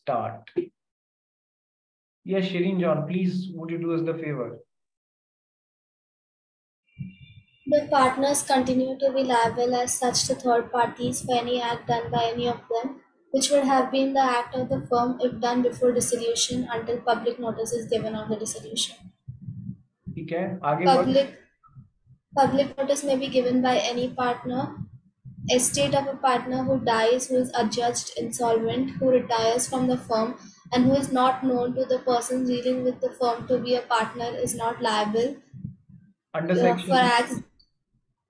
start. Yes, Shirin John, please would you do us the favor? The partners continue to be liable as such to third parties for any act done by any of them, which would have been the act of the firm if done before dissolution until public notice is given of the dissolution. ठीक है, आगे बढ़. Public notice may be given by any partner, estate of a partner who dies, who is adjudged insolvent, who retires from the firm, and who is not known to the persons dealing with the firm to be a partner is not liable Under for section acts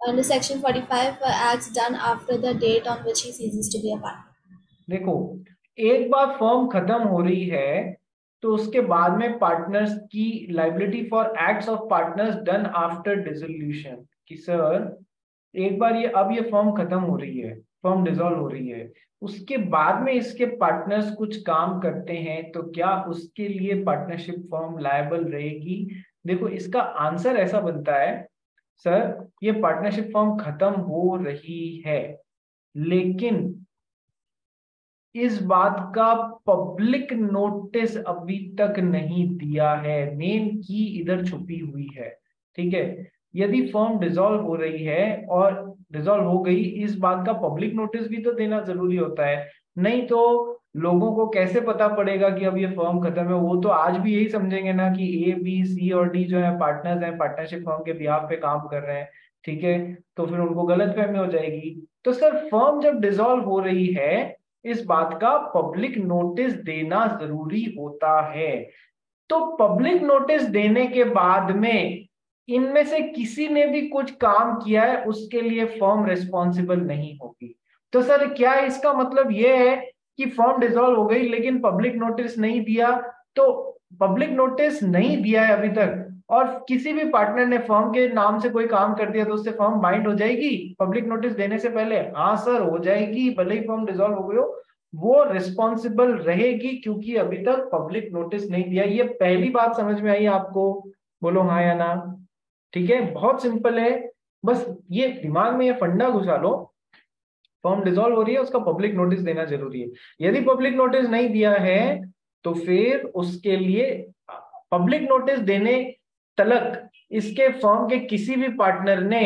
under section 45 for acts done after the date on which he ceases to be a partner. देखो, एक बार firm खत्म हो रही है तो उसके बाद में पार्टनर्स की liability for acts of partners done after dissolution कि सर एक बार ये फर्म खत्म हो रही है, फर्म डिसॉल्व हो रही है, उसके बाद में इसके पार्टनर्स कुछ काम करते हैं तो क्या उसके लिए पार्टनरशिप फर्म लायबल रहेगी? देखो, इसका आंसर ऐसा बनता है, सर ये पार्टनरशिप फर्म खत्म हो रही है लेकिन इस बात का पब्लिक नोटिस अभी तक नहीं दिया है, मेन की इधर छुपी हुई है. ठीक है, यदि फर्म डिसॉल्व हो रही है और डिसॉल्व हो गई, इस बात का पब्लिक नोटिस भी तो देना जरूरी होता है, नहीं तो लोगों को कैसे पता पड़ेगा कि अब ये फर्म खत्म है? वो तो आज भी यही समझेंगे ना कि ए बी सी और डी जो है पार्टनर्स हैं, पार्टनरशिप फर्म के बिहाफ पे काम कर रहे हैं. ठीक है, तो फिर उनको गलतफहमी हो जाएगी. तो सर फर्म जब डिसॉल्व हो रही है इस बात का पब्लिक नोटिस देना जरूरी होता है. तो पब्लिक नोटिस देने के बाद में इनमें से किसी ने भी कुछ काम किया है उसके लिए फर्म रिस्पॉन्सिबल नहीं होगी. तो सर क्या इसका मतलब यह है कि फर्म डिसॉल्व हो गई लेकिन पब्लिक नोटिस नहीं दिया? तो पब्लिक नोटिस नहीं दिया है अभी तक और किसी भी पार्टनर ने फर्म के नाम से कोई काम कर दिया तो उससे फर्म बाइंड हो जाएगी पब्लिक नोटिस देने से पहले? हाँ सर, हो जाएगी, भले ही फर्म डिसॉल्व हो गई हो, वो रिस्पॉन्सिबल रहेगी क्योंकि अभी तक पब्लिक नोटिस नहीं दिया. ये पहली बात समझ में आई आपको? बोलो हाँ या ना. ठीक है, बहुत सिंपल है, बस ये दिमाग में ये फंडा घुसा लो, फर्म डिसॉल्व हो रही है उसका पब्लिक नोटिस देना जरूरी है. यदि पब्लिक नोटिस नहीं दिया है तो फिर उसके लिए पब्लिक नोटिस देने तलक इसके फर्म के किसी भी पार्टनर ने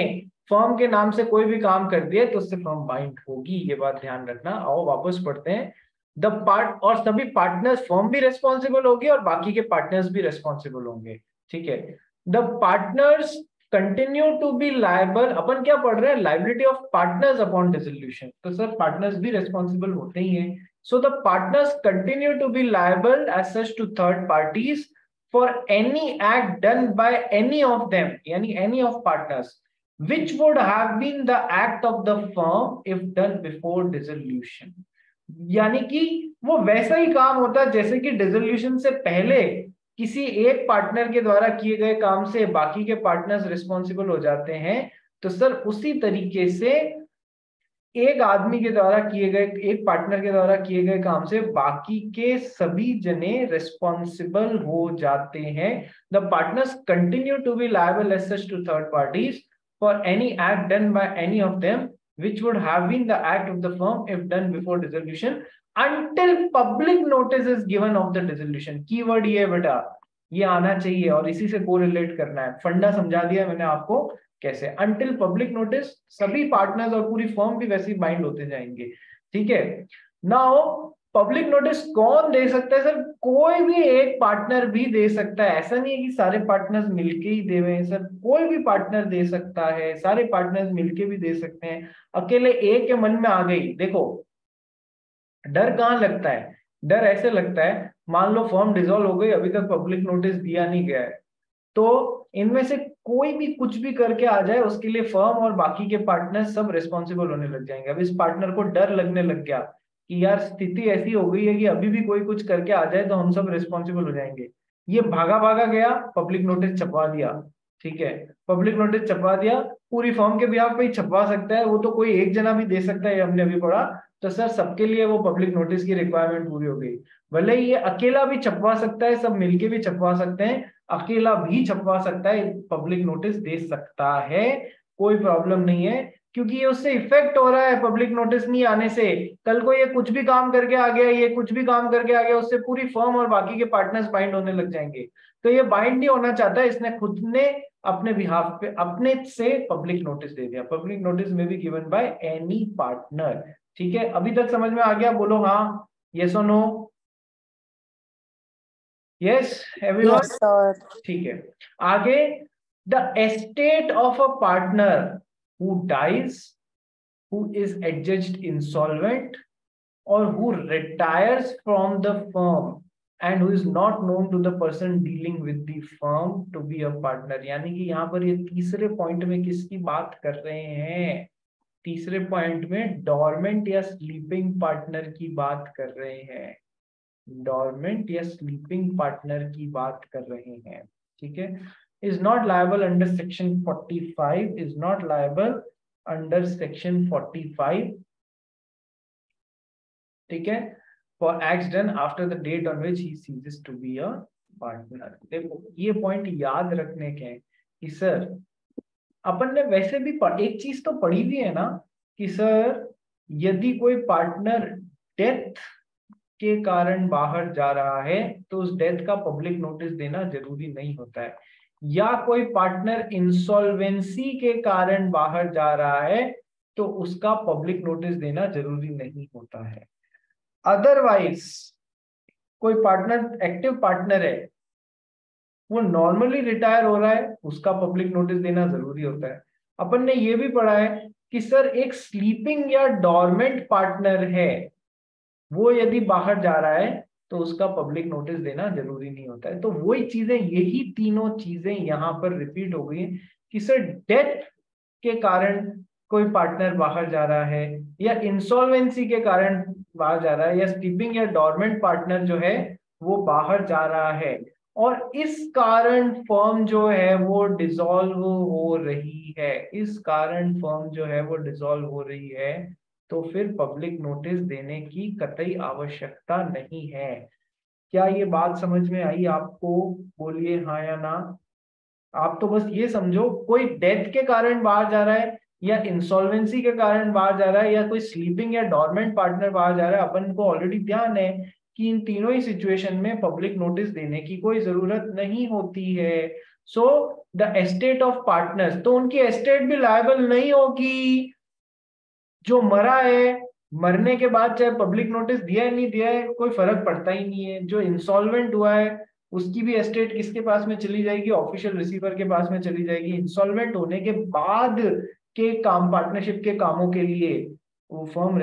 फर्म के नाम से कोई भी काम कर दिया तो उससे फर्म बाइंड होगी. ये बात ध्यान रखना. आओ वापस पढ़ते हैं. द पार्ट और सभी पार्टनर्स, फर्म भी रेस्पॉन्सिबल होगी और बाकी के पार्टनर्स भी रेस्पॉन्सिबल होंगे. ठीक है, the partners continue to be liable. अपन क्या पढ़ रहे हैं? Liability of partners upon dissolution. तो सर पार्टनर्स भी रेस्पॉन्सिबल होते ही हैं. So the partners continue to be liable as such to third parties for any act done by any of them, yani any of partners, which would have been the act of the firm if done before dissolution. यानी कि वो वैसा ही काम होता है जैसे कि dissolution से पहले किसी एक पार्टनर के द्वारा किए गए काम से बाकी के पार्टनर्स रिस्पॉन्सिबल हो जाते हैं. तो सर उसी तरीके से एक आदमी के द्वारा किए गए, एक पार्टनर के द्वारा किए गए काम से बाकी के सभी जने रिस्पॉन्सिबल हो जाते हैं. The partners continue to be liable as such to third parties for any act done by any of them which would have been the act of the firm if done before dissolution until public notice is given of the dissolution. Keyword ये बेटा, ये आना चाहिए और इसी से correlate करना है. फंडा समझा दिया मैंने आपको कैसे. अंटिल पब्लिक नोटिस सभी पार्टनर्स और पूरी फर्म भी वैसे ही बाइंड होते जाएंगे. ठीक है, नाउ पब्लिक नोटिस कौन दे सकता है? सर कोई भी एक पार्टनर भी दे सकता है. ऐसा नहीं है कि सारे पार्टनर्स मिलके ही देवे हैं सर, कोई भी पार्टनर दे सकता है, सारे पार्टनर्स मिलके भी दे सकते हैं. अकेले एक के मन में आ गई, देखो डर कहाँ लगता है? डर ऐसे लगता है, मान लो फर्म डिसॉल्व हो गई, अभी तक पब्लिक नोटिस दिया नहीं गया है, तो इनमें से कोई भी कुछ भी करके आ जाए उसके लिए फर्म और बाकी के पार्टनर सब रिस्पॉन्सिबल होने लग जाएंगे. अब इस पार्टनर को डर लगने लग गया कि यार स्थिति ऐसी हो गई है कि अभी भी कोई कुछ करके आ जाए तो हम सब रिस्पॉन्सिबल हो जाएंगे. ये भागा भागा गया, पब्लिक नोटिस छपवा दिया. ठीक है, पब्लिक नोटिस छपवा दिया, पूरी फर्म के बिहाफ पे ही छपवा सकता है, वो तो कोई एक जना भी दे सकता है, हमने अभी पढ़ा. तो सर सबके लिए वो पब्लिक नोटिस की रिक्वायरमेंट पूरी हो गई. भले ही ये अकेला भी छपवा सकता है, सब मिलके भी छपवा सकते हैं, अकेला भी छपवा सकता है, पब्लिक नोटिस दे सकता है, कोई प्रॉब्लम नहीं है. क्योंकि ये उससे इफेक्ट हो रहा है पब्लिक नोटिस नहीं आने से। कल को ये कुछ भी काम करके आ गया, ये कुछ भी काम करके आ गया, उससे पूरी फर्म और बाकी के पार्टनर्स बाइंड होने लग जाएंगे। तो ये बाइंड नहीं होना चाहता, इसने खुद ने अपने बिहाफ पे अपने से पब्लिक नोटिस दे दिया। पब्लिक नोटिस में भी गिवन बाय एनी पार्टनर। ठीक है, अभी तक समझ में आ गया? बोलो हाँ, यस और no. Yes everyone? Yes, sir. ठीक है, आगे, the estate of a partner who dies, who is adjudged insolvent, or who retires from the firm and who is not known to the person dealing with the firm to be a partner। यानी कि यहाँ पर ये तीसरे point में किसकी बात कर रहे हैं? तीसरे पॉइंट में डॉर्मेंट या स्लीपिंग पार्टनर की बात कर रहे हैं। डॉर्मेंट या स्लीपिंग पार्टनर की बात कर रहे हैं। ठीक है, is not liable under section 45, is not liable under section 45। ठीक है, for acts done after the date on which he ceases to be a partner। देखो ये पॉइंट याद रखने के हैं कि सर अपन ने वैसे भी एक चीज तो पढ़ी हुई है ना कि सर यदि कोई पार्टनर डेथ के कारण बाहर जा रहा है तो उस डेथ का पब्लिक नोटिस देना जरूरी नहीं होता है, या कोई पार्टनर इंसॉल्वेंसी के कारण बाहर जा रहा है तो उसका पब्लिक नोटिस देना जरूरी नहीं होता है। अदरवाइज कोई पार्टनर एक्टिव पार्टनर है, वो नॉर्मली रिटायर हो रहा है, उसका पब्लिक नोटिस देना जरूरी होता है। अपन ने ये भी पढ़ा है कि सर एक स्लीपिंग या डॉर्मेंट पार्टनर है, वो यदि बाहर जा रहा है तो उसका पब्लिक नोटिस देना जरूरी नहीं होता है। तो वही चीजें, यही तीनों चीजें यहाँ पर रिपीट हो गई कि सर डेथ के कारण कोई पार्टनर बाहर जा रहा है, या इंसॉल्वेंसी के कारण बाहर जा रहा है, या स्लीपिंग या डॉर्मेंट पार्टनर जो है वो बाहर जा रहा है, और इस कारण फर्म जो है वो डिसॉल्व हो रही है, इस कारण फर्म जो है वो डिसॉल्व हो रही है, तो फिर पब्लिक नोटिस देने की कतई आवश्यकता नहीं है। क्या ये बात समझ में आई आपको? बोलिए हाँ या ना। आप तो बस ये समझो, कोई डेथ के कारण बाहर जा रहा है, या इंसॉल्वेंसी के कारण बाहर जा रहा है, या कोई स्लीपिंग या डॉर्मेंट पार्टनर बाहर जा रहा है, अपन को ऑलरेडी ध्यान है कि इन तीनों ही सिचुएशन में पब्लिक नोटिस देने की कोई जरूरत नहीं होती है। So the estate of partners, तो उनकी एस्टेट भी लायबल नहीं होगी। जो मरा है, मरने के बाद चाहे पब्लिक नोटिस दिया है नहीं दिया है कोई फर्क पड़ता ही नहीं है। जो इंसॉल्वेंट हुआ है उसकी भी एस्टेट किसके पास में चली जाएगी? ऑफिशियल रिसीवर के पास में चली जाएगी। इंसॉल्वेंट होने के बाद के काम, पार्टनरशिप के कामों के लिए वो फर्म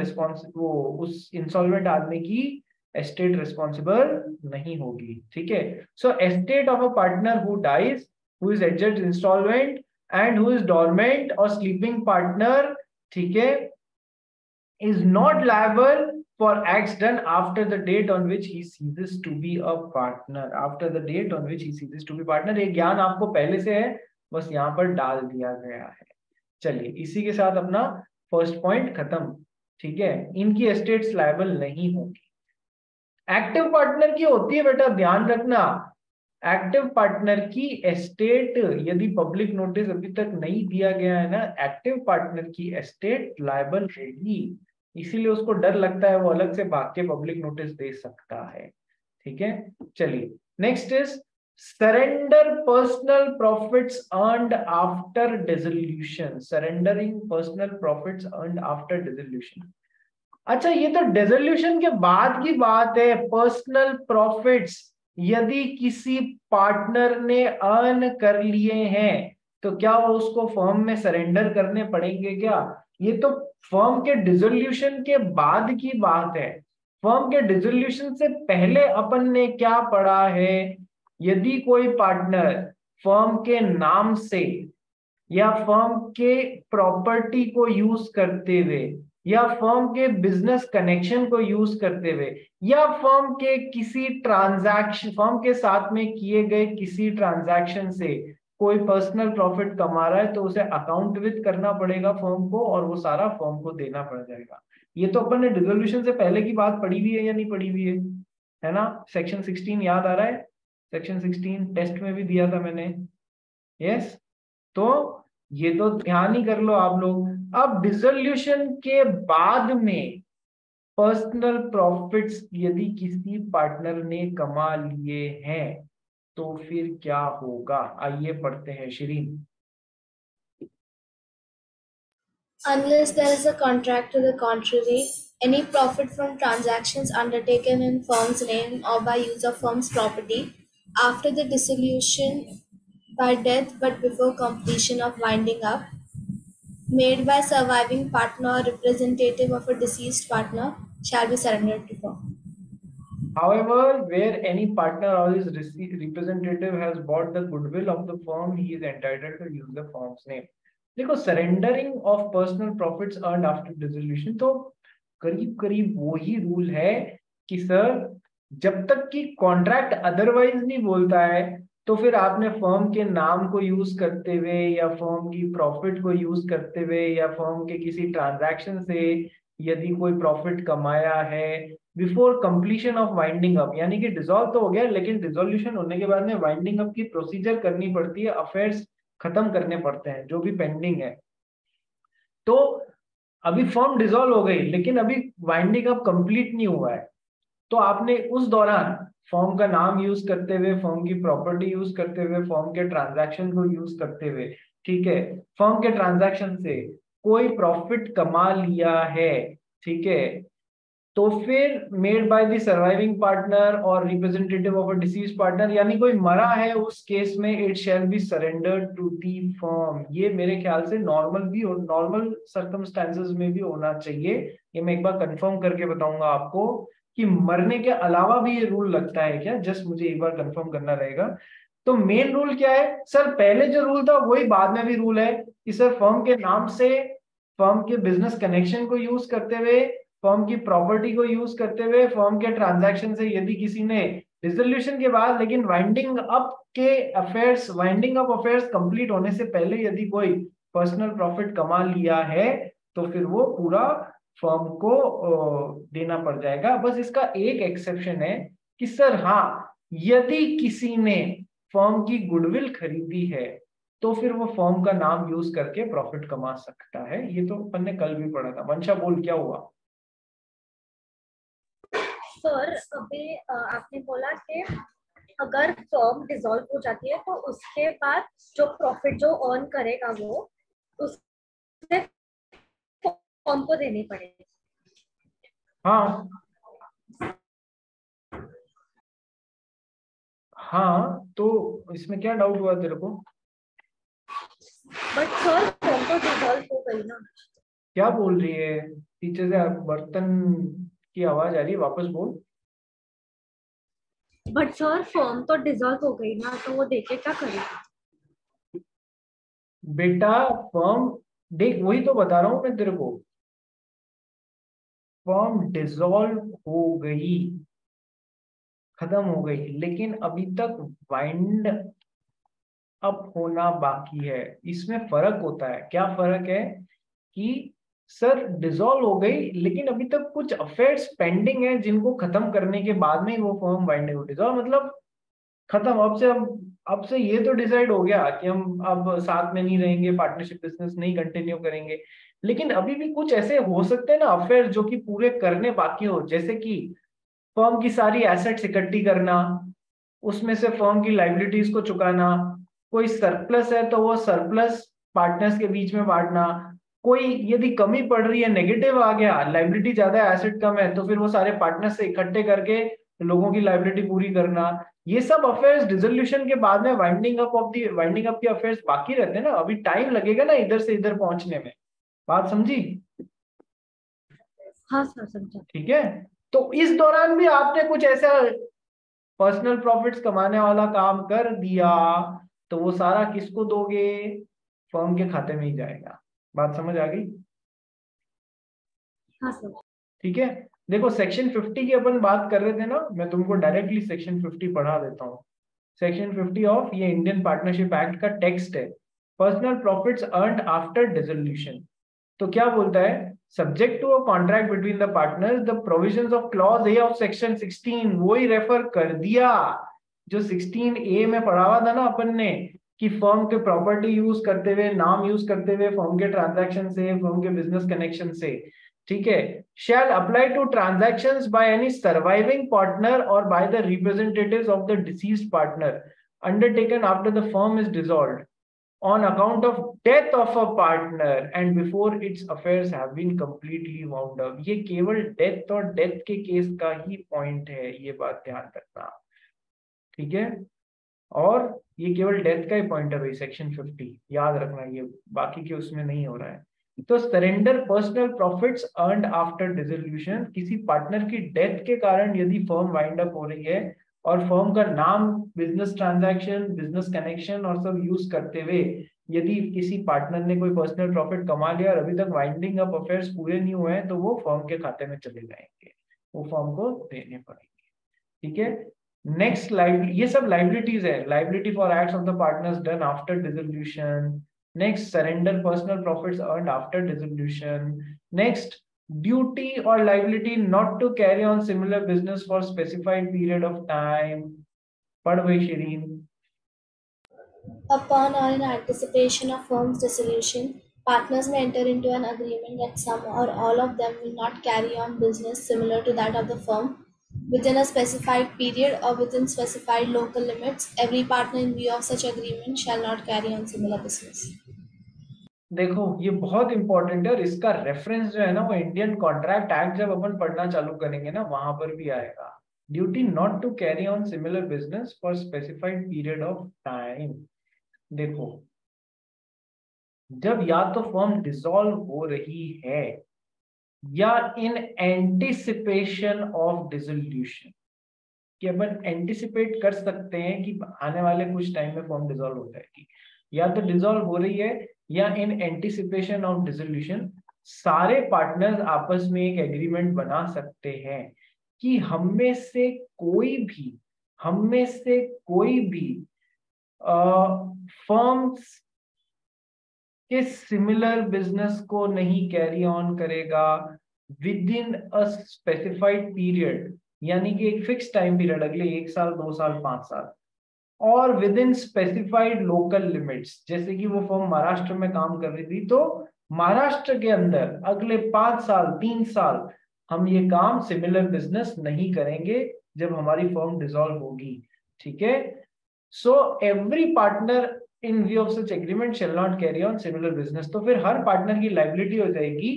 वो उस इंसॉल्वेंट आदमी की एस्टेट रिस्पॉन्सिबल नहीं होगी। ठीक है, so estate of a partner who dies, who is adjust instalment and who is dormant और स्लीपिंग पार्टनर, ठीक है, is not liable for acts done after the date on which he ceases to be a partner। after the date on which he ceases to be partner, ये ज्ञान आपको पहले से है, बस यहाँ पर डाल दिया गया है। चलिए इसी के साथ अपना फर्स्ट पॉइंट खत्म। ठीक है, इनकी एस्टेट्स लायबल नहीं होगी। एक्टिव पार्टनर की होती है बेटा, ध्यान रखना। एक्टिव पार्टनर की एस्टेट यदि पब्लिक नोटिस अभी तक नहीं दिया गया है ना, एक्टिव पार्टनर की एस्टेट लायबल होगी, इसीलिए उसको डर लगता है, वो अलग से भाग के पब्लिक नोटिस दे सकता है। ठीक है, चलिए next is surrender personal profits earned after dissolution. Surrendering personal profits earned after dissolution. अच्छा, ये तो डिसोल्यूशन के बाद की बात है। पर्सनल प्रॉफिट्स यदि किसी पार्टनर ने अर्न कर लिए हैं तो क्या वो उसको फर्म में सरेंडर करने पड़ेंगे क्या? ये तो फर्म के डिसोल्यूशन के बाद की बात है। फर्म के डिसोल्यूशन से पहले अपन ने क्या पढ़ा है? यदि कोई पार्टनर फर्म के नाम से या फर्म के प्रॉपर्टी को यूज करते हुए या फर्म के बिजनेस कनेक्शन को यूज करते हुए या फर्म के किसी ट्रांजैक्शन, फर्म के साथ में किए गए किसी ट्रांजैक्शन से कोई पर्सनल प्रॉफिट कमा रहा है तो उसे अकाउंट विद करना पड़ेगा फर्म को, और वो सारा फर्म को देना पड़ जाएगा। ये तो अपन ने डिसोल्यूशन से पहले की बात पढ़ी हुई है या नहीं पढ़ी हुई है ना? सेक्शन 16 याद आ रहा है? सेक्शन 16 टेस्ट में भी दिया था मैंने। यस, तो ये तो ध्यान ही कर लो आप लोग। अब डिसोल्यूशन के बाद में पर्सनल प्रॉफिट्स यदि किसी पार्टनर ने कमा लिए हैं तो फिर क्या होगा, आइए पढ़ते हैं Shirin. Unless there is a contract to the contrary, any profit from transactions undertaken in firm's name or by use of firm's property after the dissolution by death but before completion of winding up, made by surviving partner or representative of a deceased partner, shall be surrendered to firm. However, where any partner or his representative has bought the goodwill of the firm, he is entitled to use the firm's name. देखो, surrendering of personal profits earned after dissolution तो करीब करीब वही rule है कि sir जब तक कि कॉन्ट्रैक्ट अदरवाइज नहीं बोलता है तो फिर आपने फर्म के नाम को यूज करते हुए या फर्म की प्रॉफिट को यूज करते हुए या फर्म के किसी ट्रांजैक्शन से यदि कोई प्रॉफिट कमाया है before completion of winding up, यानी कि डिसॉल्व तो हो गया लेकिन डिसोल्यूशन होने के बाद में वाइंडिंग अप की प्रोसीजर करनी पड़ती है, अफेयर्स खत्म करने पड़ते हैं जो भी पेंडिंग है। तो अभी फर्म डिसॉल्व हो गई लेकिन अभी वाइंडिंग अप कंप्लीट नहीं हुआ है, तो आपने उस दौरान फर्म का नाम यूज करते हुए, फर्म की प्रॉपर्टी यूज करते हुए, फर्म के ट्रांजैक्शन को यूज करते हुए, ठीक है, फर्म के ट्रांजैक्शन से कोई प्रॉफिट कमा लिया है, ठीक है, तो फिर made by the surviving partner और representative of a deceased partner, यानी कोई मरा है उस केस में, it shall be surrendered to the firm. ये मेरे ख्याल से नॉर्मल भी और नॉर्मल सर्कमस्टेंसेस में भी होना चाहिए। ये मैं एक बार कंफर्म करके बताऊंगा आपको कि मरने के अलावा भी ये रूल लगता है क्या, जस्ट मुझे एक बार कंफर्म करना रहेगा। तो मेन रूल क्या है सर, पहले जो रूल था वही बाद में भी रूल है कि सर फर्म के नाम से, फर्म के बिजनेस कनेक्शन को यूज करते हुए, फर्म की प्रॉपर्टी को यूज करते हुए, फर्म के ट्रांजैक्शन से यदि किसी ने डिसोल्यूशन के बाद लेकिन वाइंडिंग अप के affairs, winding up affairs complete होने से पहले यदि कोई पर्सनल प्रॉफिट कमा लिया है तो फिर वो पूरा फर्म को देना पड़ जाएगा। बस इसका एक एक्सेप्शन है कि सर हाँ, यदि किसी ने फर्म की गुडविल खरीदी है तो फिर वो फर्म का नाम यूज करके प्रॉफिट कमा सकता है। ये तो अपन ने कल भी पढ़ा था। वंशा बोल क्या हुआ? सर अभी आपने बोला कि अगर फर्म डिसॉल्व हो जाती है तो उसके बाद जो प्रॉफिट जो अर्न करेगा वो उससे फर्म को देनी पड़ेगी। हाँ हाँ, तो इसमें क्या डाउट हुआ तेरे को? बट सर फर्म तो डिसॉल्व हो गई ना। क्या बोल रही है? पीछे से बर्तन की आवाज आ रही है, वापस बोल। बट सर फर्म तो डिसॉल्व हो गई ना, तो वो देके क्या करेगा? बेटा फर्म देख, वही तो बता रहा हूं मैं तेरे को, फर्म डिसॉल्व हो गई, खत्म हो गई, लेकिन अभी तक वाइंड अप होना बाकी है। इसमें फर्क होता है। क्या फर्क है कि सर डिसॉल्व हो गई लेकिन अभी तक कुछ अफेयर्स पेंडिंग है जिनको खत्म करने के बाद में वो फर्म वाइंड हो। डिसॉल्व मतलब खत्म, अब से ये तो डिसाइड हो गया कि हम अब साथ में नहीं रहेंगे, पार्टनरशिप बिजनेस नहीं कंटिन्यू करेंगे, लेकिन अभी भी कुछ ऐसे हो सकते हैं ना अफेयर जो कि पूरे करने बाकी हो, जैसे कि फर्म की सारी एसेट्स इकट्ठी करना, उसमें से फर्म की लाइबिलिटीज को चुकाना, कोई सरप्लस है तो वो सरप्लस पार्टनर्स के बीच में बांटना, कोई यदि कमी पड़ रही है, नेगेटिव आ गया, लाइबिलिटी ज्यादा है एसेट कम है, तो फिर वो सारे पार्टनर्स से इकट्ठे करके लोगों की लाइबिलिटी पूरी करना। ये सब अफेयर्स डिसोल्यूशन के बाद में वाइंडिंग अप के अफेयर्स बाकी रहते हैं ना, अभी टाइम लगेगा ना इधर से इधर पहुंचने में। बात समझी? हाँ सर समझा। ठीक है, तो इस दौरान भी आपने कुछ ऐसा पर्सनल प्रॉफिट्स कमाने वाला काम कर दिया तो वो सारा किसको दोगे? फर्म के खाते में ही जाएगा। बात समझ आ गई? हाँ सर। ठीक है, देखो सेक्शन 50 की अपन बात कर रहे थे ना, मैं तुमको डायरेक्टली सेक्शन 50 पढ़ा देता हूँ। सेक्शन 50 ऑफ ये इंडियन पार्टनरशिप एक्ट का टेक्स्ट है, personal profits earned after dissolution. तो क्या बोलता है? Subject to a contract between the partners the provisions of clause A of section 16, वो ही रेफर कर दिया जो 16A में पढ़ा हुआ था ना अपन ने, कि फर्म के प्रॉपर्टी यूज करते हुए, नाम यूज करते हुए, फर्म के ट्रांजैक्शन से, फर्म के बिजनेस कनेक्शन से, ठीक है, shall apply to transactions by any surviving partner और by the representatives of the deceased partner undertaken after the firm is dissolved on account of death of a partner and before its affairs have been completely wound up। ये केवल death और death के case का ही point है, ये बात ध्यान रखना, ठीक है, और ये केवल डेथ का ही पॉइंट है भाई, सेक्शन 50 याद रखना, ये बाकी के उसमें नहीं हो रहा है। तो surrender personal profits earned after dissolution, किसी पार्टनर की डेथ के कारण यदि फर्म वाइंड अप हो रही है और फर्म का नाम, बिजनेस ट्रांजैक्शन, बिजनेस कनेक्शन और सब यूज करते हुए यदि किसी पार्टनर ने कोई पर्सनल प्रॉफिट कमा लिया और अभी तक वाइंडिंग अप अफेयर्स पूरे नहीं हुए हैं, तो वो फर्म के खाते में चले जाएंगे, वो फर्म को देने पड़ेंगे, ठीक है। नेक्स्ट ये सब लाइबिलिटीज है, liability for acts of the partners done after dissolution. Next, surrender personal profits earned after dissolution. Next, duty और liability not to carry on similar business for specified period of time. पढ़ भाई Shirin. Upon or in anticipation of firm's dissolution, partners may enter into an agreement that some or all of them will not carry on business similar to that of the firm within a specified period or within specified local limits. Every partner in view of such agreement shall not carry on similar business. देखो ये बहुत important है और इसका reference जो है ना वो इंडियन कॉन्ट्रैक्ट एक्ट जब अपन पढ़ना चालू करेंगे ना वहां पर भी आएगा। Duty not to carry on similar business for specified period of time. देखो जब या तो फर्म डिसॉल्व हो रही है या इन एंटिसिपेशन ऑफ डिसोल्यूशन, कि अपन एंटिसिपेट कर सकते हैं कि आने वाले कुछ टाइम में फर्म डिसॉल्व हो जाएगी, या तो डिसॉल्व हो रही है या इन एंटिसिपेशन ऑफ डिसोल्यूशन, सारे पार्टनर्स आपस में एक एग्रीमेंट बना सकते हैं कि हम में से कोई भी फर्म्स के सिमिलर बिजनेस को नहीं कैरी ऑन करेगा with in a specified period, यानी कि एक फिक्स टाइम पीरियड, अगले 1 साल 2 साल 5 साल, और with in specified local limits. जैसे कि वो फर्म महाराष्ट्र में काम कर रही थी तो महाराष्ट्र के अंदर अगले 5 साल 3 साल हम ये काम सिमिलर बिजनेस नहीं करेंगे जब हमारी फर्म डिसॉल्व होगी, ठीक है। So every partner in view of such agreement shall not carry on similar business. तो फिर हर पार्टनर की लायबिलिटी हो जाएगी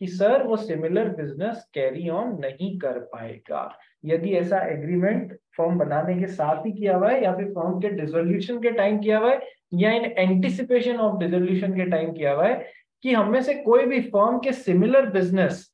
कि सर वो सिमिलर बिजनेस कैरी ऑन नहीं कर पाएगा यदि ऐसा एग्रीमेंट फर्म बनाने के साथ ही किया हुआ है या फिर फर्म के डिसोल्यूशन के टाइम किया हुआ है या इन एंटिसिपेशन ऑफ डिसोल्यूशन के टाइम किया हुआ है कि हम में से कोई भी फर्म के सिमिलर बिजनेस,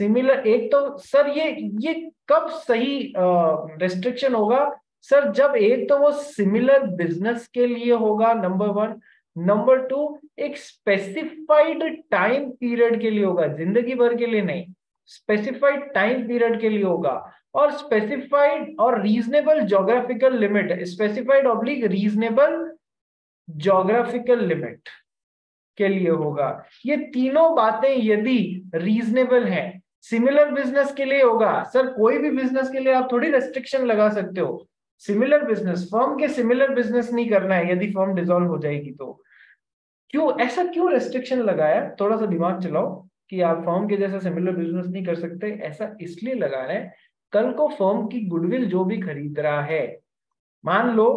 सिमिलर, एक तो सर ये कब सही रेस्ट्रिक्शन होगा सर, जब एक तो वो सिमिलर बिजनेस के लिए होगा, नंबर 1, नंबर 2 एक स्पेसिफाइड टाइम पीरियड के लिए होगा, जिंदगी भर के लिए नहीं, स्पेसिफाइड टाइम पीरियड के लिए होगा, और स्पेसिफाइड और reasonable geographical limit, specified oblique reasonable geographical limit के लिए होगा। ये तीनों बातें यदि रीजनेबल हैं, सिमिलर बिजनेस के लिए होगा, सर कोई भी बिजनेस के लिए आप थोड़ी रेस्ट्रिक्शन लगा सकते हो, सिमिलर बिजनेस, फर्म के सिमिलर बिजनेस नहीं करना है यदि फर्म डिसॉल्व हो जाएगी तो क्यों रेस्ट्रिक्शन लगाया, थोड़ा सा दिमाग चलाओ कि आप फर्म के जैसा सिमिलर बिजनेस नहीं कर सकते। ऐसा इसलिए लगा रहे हैं, कल को फर्म की गुडविल जो भी खरीद रहा है, मान लो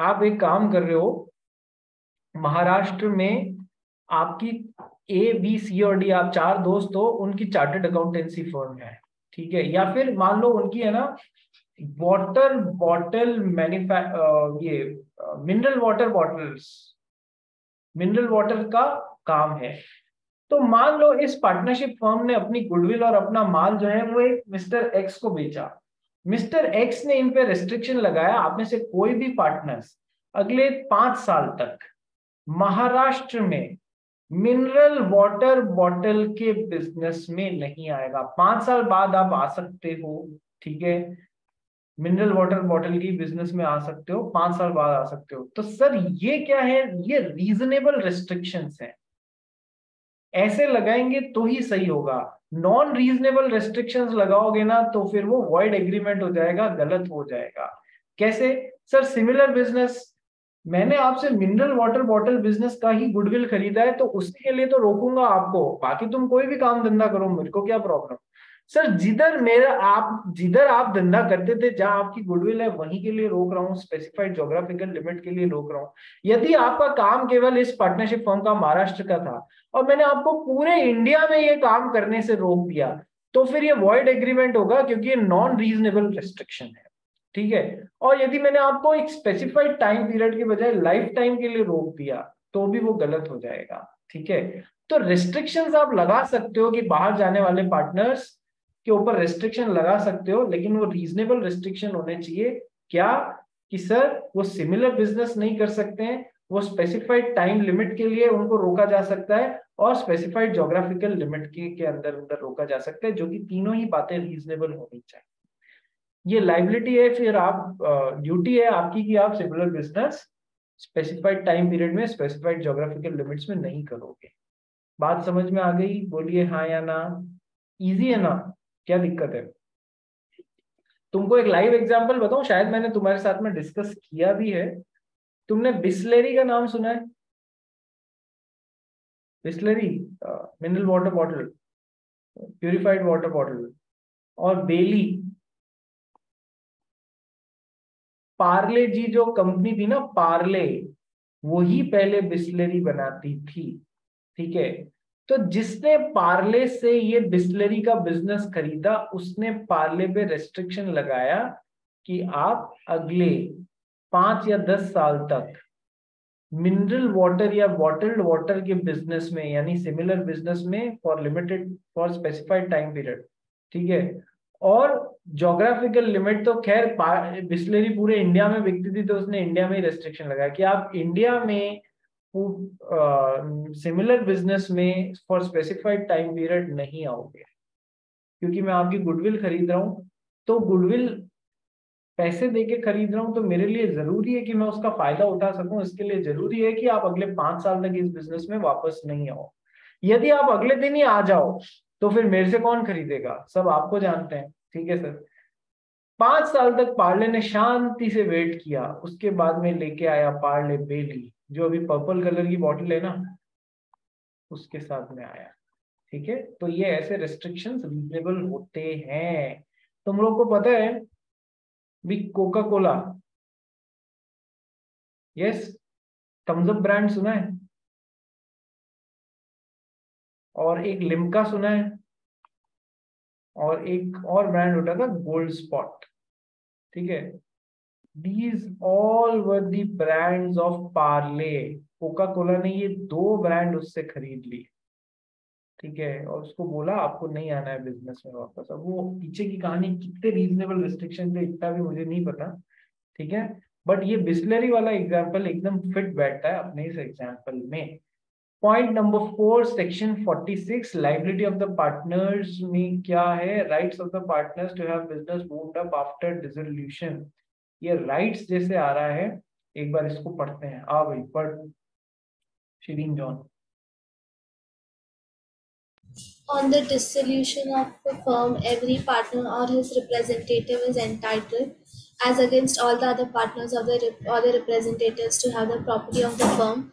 आप एक काम कर रहे हो महाराष्ट्र में, आपकी A B C और D, आप 4 दोस्त हो, उनकी चार्टर्ड अकाउंटेंसी फर्म है, ठीक है, या फिर मान लो उनकी है ना वाटर बॉटल ये mineral water bottles, mineral water का काम है। तो मान लो इस पार्टनरशिप फर्म ने अपनी गुडविल और अपना माल जो है वो एक मिस्टर एक्स को बेचा, मिस्टर एक्स ने इन पे रेस्ट्रिक्शन लगाया, आप में से कोई भी पार्टनर्स अगले 5 साल तक महाराष्ट्र में मिनरल वाटर बॉटल के बिजनेस में नहीं आएगा। 5 साल बाद आप आ सकते हो, ठीक है, मिनरल वाटर बॉटल की बिजनेस में आ सकते हो, 5 साल बाद आ सकते हो। तो सर ये क्या है, ये रीजनेबल रेस्ट्रिक्शंस हैं, ऐसे लगाएंगे तो ही सही होगा। नॉन रीजनेबल रेस्ट्रिक्शंस लगाओगे ना तो फिर वो वॉइड एग्रीमेंट हो जाएगा, गलत हो जाएगा। कैसे सर, सिमिलर बिजनेस मैंने आपसे मिनरल वाटर बॉटल बिजनेस का ही गुडविल खरीदा है, तो उसके लिए तो रोकूंगा आपको, बाकी तुम कोई भी काम धंधा करो, मेरे को क्या प्रॉब्लम। सर जिधर आप धंधा करते थे, जहां आपकी गुडविल है, वहीं के लिए रोक रहा हूँ, स्पेसिफाइड ज्योग्राफिकल लिमिट के लिए रोक रहा हूँ। यदि आपका काम केवल इस पार्टनरशिप फर्म का महाराष्ट्र का था और मैंने आपको पूरे इंडिया में ये काम करने से रोक दिया, तो फिर ये वॉइड एग्रीमेंट होगा, क्योंकि ये नॉन रीजनेबल रेस्ट्रिक्शन है। ठीक है। और यदि मैंने आपको एक स्पेसिफाइड टाइम पीरियड के बजाय लाइफ टाइम के लिए रोक दिया, तो भी वो गलत हो जाएगा। ठीक है। तो रिस्ट्रिक्शंस आप लगा सकते हो कि बाहर जाने वाले पार्टनर्स के ऊपर रिस्ट्रिक्शन लगा सकते हो, लेकिन वो रीजनेबल रिस्ट्रिक्शन होने चाहिए। क्या? कि सर वो सिमिलर बिजनेस नहीं कर सकते हैं, वो स्पेसिफाइड टाइम लिमिट के लिए उनको रोका जा सकता है, और स्पेसिफाइड ज्योग्राफिकल लिमिट के अंदर अंदर रोका जा सकता है, जो कि तीनों ही बातें रीजनेबल होनी चाहिए। ये लाइबिलिटी है, फिर आप ड्यूटी है आपकी कि आप similar business specified time period में स्पेसिफाइड ज्योग्राफिकल लिमिट्स में नहीं करोगे। बात समझ में आ गई? बोलिए हाँ या ना। इजी है ना? क्या दिक्कत है? तुमको एक लाइव एग्जांपल बताऊं, शायद मैंने तुम्हारे साथ में डिस्कस किया भी है। तुमने बिस्लेरी का नाम सुना है? Bisleri mineral water bottle, purified water bottle. और बेली, पार्ले जी जो कंपनी थी ना, पार्ले, वही पहले बिस्लेरी बनाती थी। ठीक है। तो जिसने पार्ले से ये बिस्लेरी का बिजनेस खरीदा, उसने पार्ले पे रेस्ट्रिक्शन लगाया कि आप अगले 5 या 10 साल तक मिनरल वाटर या बॉटल्ड वाटर के बिजनेस में, यानी सिमिलर बिजनेस में, फॉर स्पेसिफाइड टाइम पीरियड। ठीक है। और ज्योग्राफिकल लिमिट तो खैर बिस्लेरी पूरे इंडिया में बिकती थी, तो उसने इंडिया में ही रेस्ट्रिक्शन लगाया कि आप इंडिया में सिमिलर बिजनेस में फॉर स्पेसिफाइड टाइम पीरियड नहीं आओगे, क्योंकि मैं आपकी गुडविल खरीद रहा हूं। तो गुडविल पैसे देके खरीद रहा हूं, तो मेरे लिए जरूरी है कि मैं उसका फायदा उठा सकूं। इसके लिए जरूरी है कि आप अगले 5 साल तक इस बिजनेस में वापस नहीं आओ। यदि आप अगले दिन ही आ जाओ, तो फिर मेरे से कौन खरीदेगा? सब आपको जानते हैं। ठीक है सर। 5 साल तक पार्ले ने शांति से वेट किया, उसके बाद में लेके आया पार्ले बेली, जो अभी पर्पल कलर की बॉटल है ना, उसके साथ में आया। ठीक है। तो ये ऐसे रेस्ट्रिक्शंस रीजनेबल होते हैं। तुम लोग को पता है भी Coca Cola, yes, Thums Up brand सुना है, और एक लिम्का सुना है, और एक और ब्रांड होता था गोल्ड स्पॉट। ठीक है। These all were the brands of Parle. Coca Cola ने ये 2 ब्रांड उससे खरीद लिए। ठीक है। और उसको बोला आपको नहीं आना है बिजनेस में वापस। अब वो पीछे की कहानी कितने रीजनेबल रिस्ट्रिक्शन थे, इतना भी मुझे नहीं पता। ठीक है। बट ये बिस्लरी वाला एग्जाम्पल एकदम फिट बैठता है अपने इस एग्जाम्पल में। Point number 4, section 46, liability of the partners में क्या है? Rights of the partners to have business moved up after dissolution. ये राइट्स जैसे आ रहा है, एक बार इसको पढ़ते हैं। आ भाई पढ़, Shirin John. On the dissolution of the firm, every partner or his representative is entitled, as against all the other partners or the representatives, to have the property of the firm